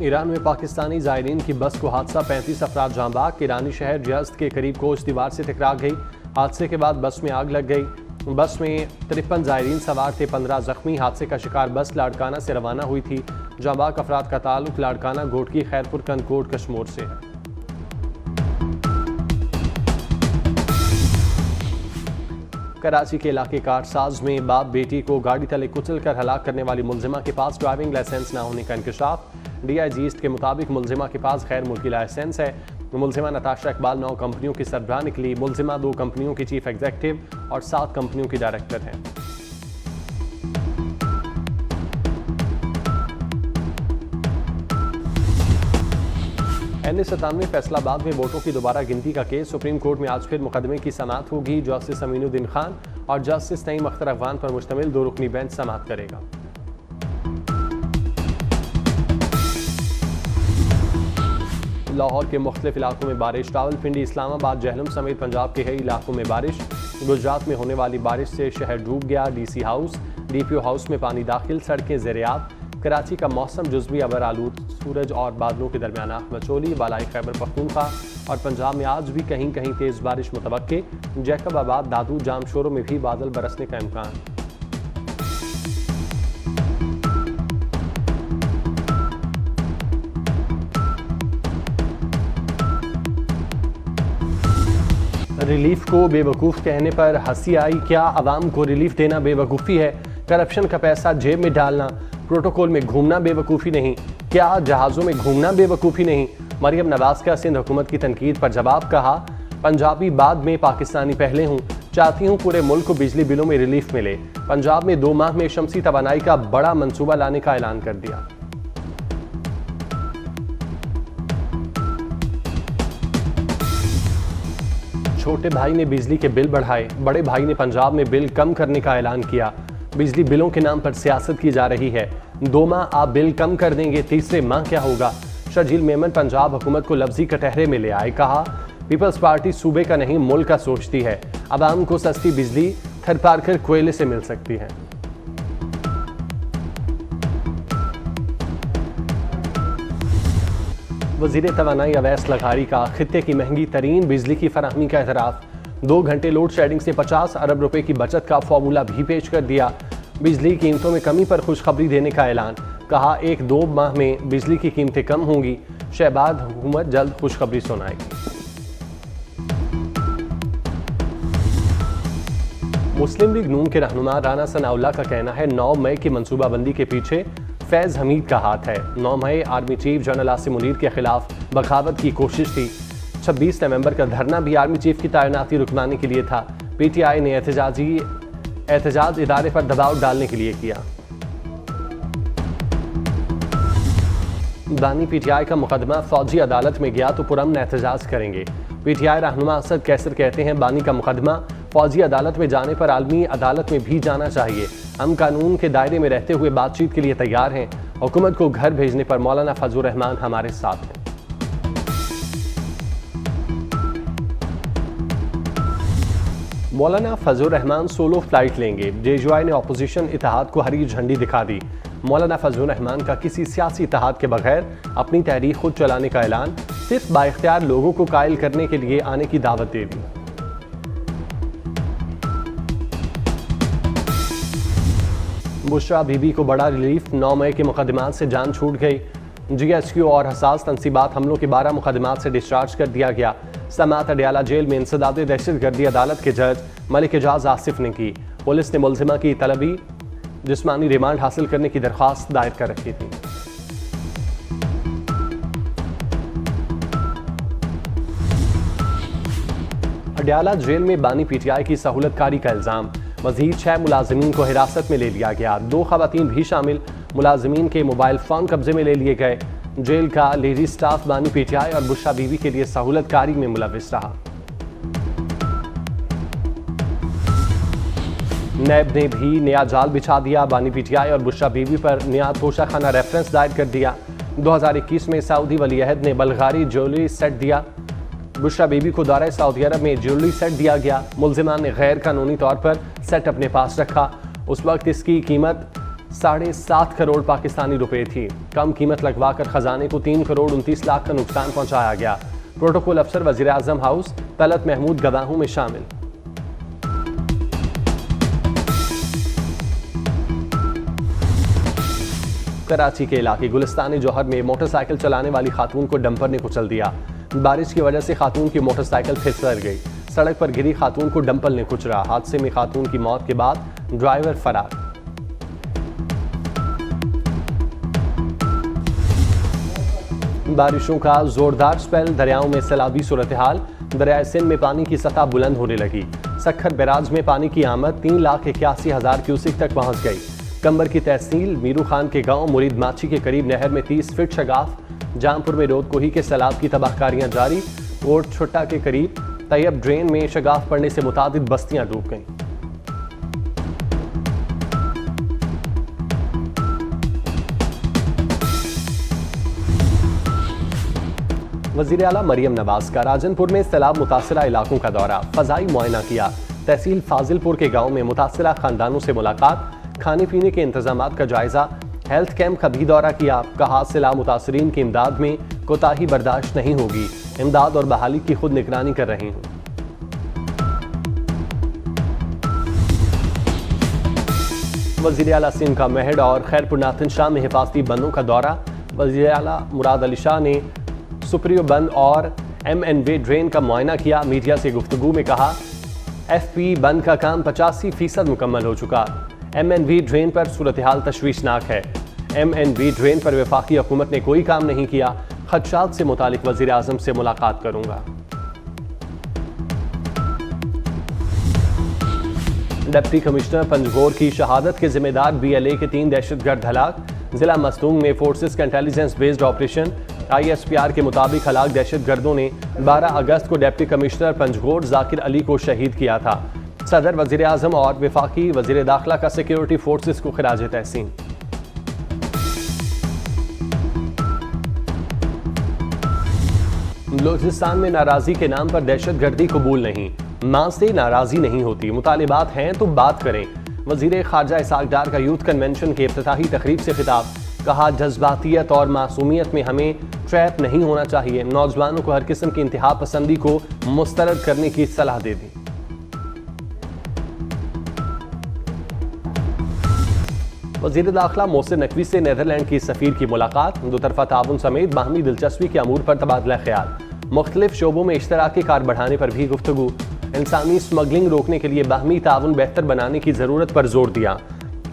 Iran में पाकिस्तानी ज़ायरीन की बस को हादसा, 35 अफराद जाँ बाग। ईरानी शहर यज़्द के करीब कोच दीवार से टकरा गई। हादसे के बाद बस में आग लग गई। बस में 53 ज़ायरीन सवार थे, 15 जख्मी। हादसे का शिकार बस लाड़काना से रवाना हुई थी। जाँ बाग अफराद का ताल्लुक लाड़काना, घोटकी, खैरपुर, कंदकोट, कश्मोर से है। कराची के इलाके कारसाज में बाप बेटी को गाड़ी तले कुचल कर हलाक करने वाली मुलजिमा के पास ड्राइविंग लाइसेंस न होने का इंकशाफ। DIG ईस्ट के मुताबिक मुलजिमा के पास गैर मुल्की लाइसेंस है। मुलजिमा नताशा इकबाल 9 कंपनियों की सरबराह निकली। मुलजिमा 2 कंपनियों की चीफ एग्जीक्यूटिव और 7 कंपनियों की डायरेक्टर हैं। NA97 फैसलाबाद में वोटों की दोबारा गिनती का केस। सुप्रीम कोर्ट में आज फिर मुकदमे की समाअत होगी। जस्टिस अमीनुद्दीन खान और जस्टिस नईम अख्तर अफगान पर मुश्तमिल 2 रुकनी बेंच समाअत करेगा। लाहौर के मुख्तलिफ इलाकों में बारिश। रावलपिंडी, इस्लामाबाद, जहलम समेत पंजाब के कई इलाकों में बारिश। गुजरात में होने वाली बारिश से शहर डूब गया। DC हाउस, DPO हाउस में पानी दाखिल, सड़कें ज़ेर-ए-आब। कराची का मौसम जुज़वी अबर आलूद, सूरज और बादलों के दरमियान आँख मचोली। बालाई खैबर पख्तूनख्वा और पंजाब में आज भी कहीं कहीं तेज़ बारिश मुतवक्के। जैकबाबाद, दादू, जामशोरों में भी बादल बरसने का इम्कान। रिलीफ को बेवकूफ़ कहने पर हंसी आई। क्या आवाम को रिलीफ देना बेवकूफ़ी है? करप्शन का पैसा जेब में डालना, प्रोटोकॉल में घूमना बेवकूफ़ी नहीं? क्या जहाज़ों में घूमना बेवकूफ़ी नहीं? मरियम नवाज़ का सिंध हुकूमत की तनकीद पर जवाब। कहा, पंजाबी बाद में पाकिस्तानी पहले हूँ। चाहती हूँ पूरे मुल्क को बिजली बिलों में रिलीफ मिले। पंजाब में 2 माह में शमसी तवानाई का बड़ा मंसूबा लाने का ऐलान कर दिया। छोटे भाई ने बिजली के बिल बढ़ाए, बड़े भाई ने पंजाब में बिल कम करने का ऐलान किया। बिजली बिलों के नाम पर सियासत की जा रही है। 2 माह आप बिल कम कर देंगे, तीसरे माह क्या होगा? शर्जील मेमन पंजाब हुकूमत को लफ्जी कटहरे में ले आए। कहा, पीपल्स पार्टी सूबे का नहीं मुल्क का सोचती है। आवाम को सस्ती बिजली थरपारकर कोयले से मिल सकती है। वज़ीर तवानाई अवैस लघारी का खित्ते की महंगी तरीन बिजली की फराहमी का एतराफ़। 2 घंटे लोड शेडिंग से 50 अरब रुपए की बचत का फॉर्मूला भी पेश कर दिया। बिजली कीमतों में कमी पर खुशखबरी देने का ऐलान। कहा, 1-2 माह में बिजली की कीमतें कम होंगी। शहबाज हुकूमत जल्द खुशखबरी सुनाएगी। मुस्लिम लीग नून के रहनुमा राना सनाउल्लाह का कहना है, 9 मई की मनसूबाबंदी के पीछे फैज़ हमीद का हाथ है। 9 मई army chief general Asim Munir के खिलाफ बगावत की कोशिश थी। 26 नवंबर का धरना भी आर्मी चीफ की तैनाती रुकवाने के लिए था। PTI ने एहतजाज इदारे पर दबाव डालने के लिए किया। बानी PTI का मुकदमा फौजी अदालत में गया तो पुरअमन एहतजाज करेंगे। PTI रहनुमा असद कैसर कहते हैं, बानी का मुकदमा फौजी अदालत में जाने पर आलमी अदालत में भी जाना चाहिए। हम कानून के दायरे में रहते हुए बातचीत के लिए तैयार हैं। हुकूमत को घर भेजने पर मौलाना फजलुर रहमान हमारे साथ हैं। मौलाना फजलुर रहमान सोलो फ्लाइट लेंगे। JUI ने अपोजिशन इत्तेहाद को हरी झंडी दिखा दी। मौलाना फजलुर रहमान का किसी सियासी इत्तेहाद के बगैर अपनी तहरीक खुद चलाने का ऐलान। सिर्फ बाइख्तियार लोगों को कायल करने के लिए आने की दावत दे दी। बुशरा बीबी को बड़ा रिलीफ। 9 मई के मुकदमात से जान छूट गई। GHQ और हसास तनसीबात हमलों के 12 मुकदमात से डिस्चार्ज कर दिया गया। समात अडयाला जेल में इंसदाद दहशतगर्दी अदालत के जज मलिक एजाज आसिफ ने की। पुलिस ने मुलजिमा की तलबी जिस्मानी रिमांड हासिल करने की दरख्वास्त दायर कर रखी थी। अडयाला जेल में बानी PTI की सहूलतकारी का इल्जाम। मजीद 6 मुलाजिमीन को हिरासत में ले लिया गया। 2 खवातीन भी शामिल। मुलाजिमीन के मोबाइल फ़ोन कब्जे में ले लिए गए। जेल का लेडी स्टाफ बानी PTI और बुशरा बीवी के लिए सहूलतकारी में मुलविस रहा। नैब ने भी नया जाल बिछा दिया। बानी PTI और बुशरा बीवी पर नया तोशाखाना रेफरेंस दायर कर दिया। 2021 में सऊदी वली अहद ने बल्गारी ज्वेलरी सेट दिया। बुशरा बीबी को दौरा सऊदी अरब में ज्वेलरी सेट दिया गया। मुलजिमान ने गैर कानूनी तौर पर सेट अपने पास रखा। उस वक्त इसकी कीमत 7.5 करोड़ पाकिस्तानी रुपए थी। कम कीमत लगवाकर खजाने को 3 करोड़ 29 लाख का नुकसान पहुंचाया गया। प्रोटोकॉल अफसर वजीर आजम हाउस तलत महमूद गवाहों में शामिल। कराची के इलाके गुलिस्तान जौहर में मोटरसाइकिल चलाने वाली खातून को डंपर ने कुचल दिया। बारिश की वजह से खातून की मोटरसाइकिल फिसल गई। सड़क पर गिरी खातून को डंपर ने कुचला। हादसे में खातून की मौत के बाद ड्राइवर फरार। बारिशों का जोरदार स्पेल, दरियाओं में सैलाबी सूरत हाल। दरिया सिंध में पानी की सतह बुलंद होने लगी। सखर बैराज में पानी की आमद 3,81,000 क्यूसिक तक पहुंच गई। कंबर की तहसील मीरू खान के गांव मुरीद माची के करीब नहर में 30 फीट शगाफ। जामपुर में रोदकोही के सैलाब की तबाहकारियां जारी। कोट छुट्टा के करीब तैयब ड्रेन में शगाफ पड़ने से मुतादिद बस्तियां डूब गईं। वजीर आला मरियम नवाज का राजनपुर में सैलाब मुतासरा इलाकों का दौरा, फजाई मुआयना किया। तहसील फाजिलपुर के गांव में मुतासरा खानदानों से मुलाकात, खाने पीने के इंतजामात का जायजा। हेल्थ कैंप का भी दौरा किया। कहा सैलाब मुतासरीन की इमदाद में कोताही बर्दाश्त नहीं होगी। इमदाद और बहाली की खुद निगरानी कर रही हूँ। वजीर आला सिंध का महड और खैरपुर नाथन शाह में हिफाजती बंदों का दौरा। वजीर आला मुराद अली शाह ने सुप्रियो बंद और MNV ड्रेन का मुआयना किया। मीडिया से गुफ्तगू में कहा FP बंद का काम 85% मुकम्मल हो चुका। MNV ड्रेन पर सूरत हाल तशवीशनाक है। MNV ड्रेन पर वफाकी हुकूमत ने कोई काम नहीं किया। खदशात से मुतालिक वजीर आजम से मुलाकात करूंगा। डिप्टी कमिश्नर पंजगोर की शहादत के जिम्मेदार BLA के 3 दहशतगर्द हलाक। जिला मस्तूंग में फोर्सेस का इंटेलिजेंस बेस्ड ऑपरेशन। ISPR के मुताबिक हलाक दहशतगर्दों ने 12 अगस्त को डिप्टी कमिश्नर पंजगोर जाकिर अली को शहीद किया था। सदर, वजीर आजम और वफाकी वजीर दाखिला का सिक्योरिटी फोर्सेस को खिराज तहसीन। बलूचिस्तान में नाराजी के नाम पर दहशतगर्दी कबूल नहीं। मां से नाराजी नहीं होती, मुतालिबात हैं तो बात करें। वजीर खारजा इसाक डार का यूथ कन्वेंशन के इफ्तिताही तकरीब से खिताब। कहा जज्बातियत और मासूमियत में हमें ट्रैप नहीं होना चाहिए। नौजवानों को हर किस्म की इंतहा पसंदी को मुस्तरद करने की सलाह दे दी। वजीर दाखिला मोहसिन नकवी से नीदरलैंड की सफीर की मुलाकात। दो तरफा ताउन समेत बाहमी दिलचस्पी के अमूर पर तबादला ख्याल। मुख्तलिफ शोबों में इश्तराकी कार बढ़ाने पर भी गुफ्तगू। इंसानी स्मगलिंग रोकने के लिए बाहमी ताउन बेहतर बनाने की जरूरत पर जोर दिया।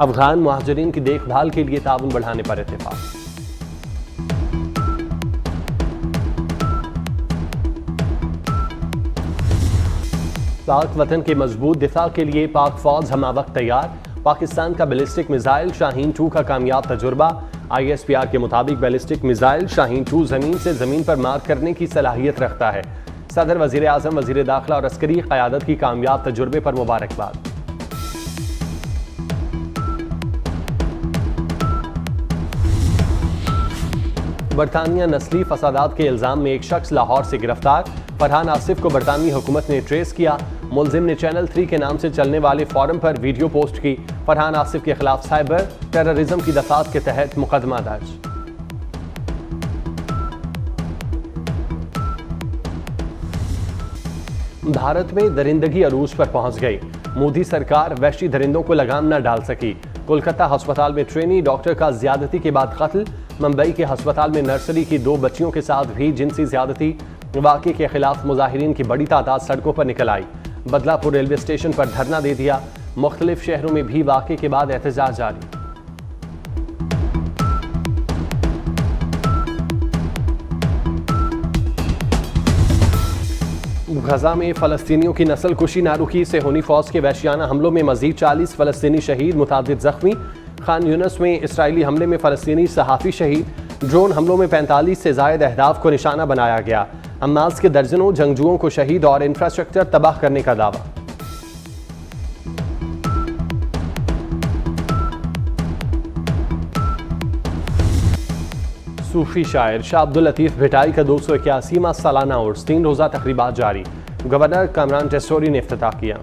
अफगान मुहाजिरीन की देखभाल के लिए ताउन बढ़ाने पर इत्तेफाक। पाक वतन के मजबूत दिफा के लिए पाक फौज हमावक्त तैयार। पाकिस्तान का बैलिस्टिक मिसाइल शाहीन 2 का कामयाब तजुर्बा। ISPR के मुताबिक बैलिस्टिक मिसाइल शाहीन 2 जमीन से जमीन पर मार करने की सलाहियत रखता है। सदर, वजीर आजम, वजीर दाखिला और अस्करी क़यादत की कामयाब तजुर्बे पर मुबारकबाद। बरतानिया नस्ली फसादात के इल्जाम में एक शख्स लाहौर से गिरफ्तार। फरहान आसिफ को बरतानवी हुकूमत ने ट्रेस किया। मुलजिम ने चैनल 3 के नाम से चलने वाले फोरम पर वीडियो पोस्ट की। फरहान आसिफ के खिलाफ साइबर टेररिज्म की दफात के तहत मुकदमा दर्ज। भारत में दरिंदगी अरूज पर पहुंच गई। मोदी सरकार वहशी दरिंदों को लगाम न डाल सकी। कोलकाता अस्पताल में ट्रेनी डॉक्टर का ज्यादती के बाद कत्ल। मुंबई के अस्पताल में नर्सरी की 2 बच्चियों के साथ भी जिनसी ज्यादती। वाक़े के खिलाफ मुजाहिरीन की बड़ी तादाद सड़कों पर निकल आई। बदलापुर रेलवे स्टेशन पर धरना दे दिया। मुख्तलिफ शहरों में भी वाक़े के बाद एहतजाज जारी। गजा में फ़लस्तीनियों की नस्ल कुशी ना रुकी से होनी फौज के वहशियाना हमलों में मजीद 40 फ़लस्तीनी शहीद, मुतादिद जख्मी। खान यूनस में इसराइली हमले में फ़लस्तीनी सहाफ़ी शहीद। ड्रोन हमलों में 45 से ज़ायद अहदाफ को निशाना बनाया गया। हमास के दर्जनों जंगजुओं को शहीद और इंफ्रास्ट्रक्चर तबाह करने का दावा। सूफी शायर शाह अब्दुल लतीफ़ भिटाई का 281वां सालाना उर्स, 3 रोज़ा तकरीबात जारी। गवर्नर कामरान टेस्टोरी ने इफ्तिताह किया।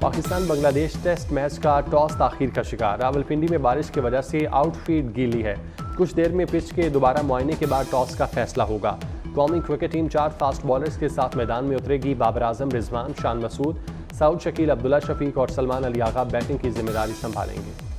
पाकिस्तान बांग्लादेश टेस्ट मैच का टॉस ताखीर का शिकार। रावलपिंडी में बारिश की वजह से आउटफील्ड गीली है। कुछ देर में पिच के दोबारा मुआयने के बाद टॉस का फैसला होगा। कौमी क्रिकेट टीम 4 फास्ट बॉलर्स के साथ मैदान में उतरेगी। बाबर आजम, रिजवान, शान मसूद, सऊद शकील, अब्दुल्ला शफीक और सलमान अली आगा बैटिंग की जिम्मेदारी संभालेंगे।